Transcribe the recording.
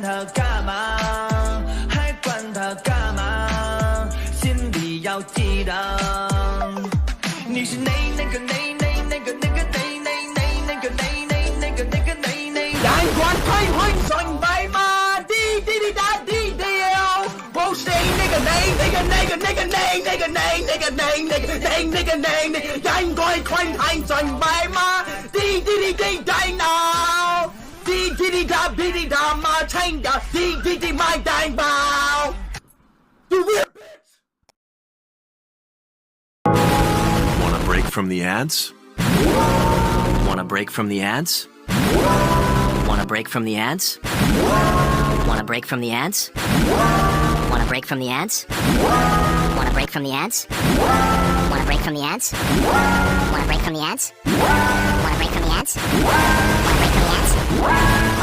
它干嘛？还管它干嘛？心里要记得，你是那个人管批评崇拜嗎？啲打啲掉，我死那個你，人管批評崇拜嗎？啲大腦，啲打嘛清㗎，啲買大包。You weird bitch! Wanna break from the ads? Wanna break from the ads? Wanna break from the ads? Wanna break from the ads? Wanna break from the ads? Wanna break from the ads? Wanna break from the ads? Wanna break from the ads? Wanna break from the ads? Wanna break from the ads? Wanna break from the ads?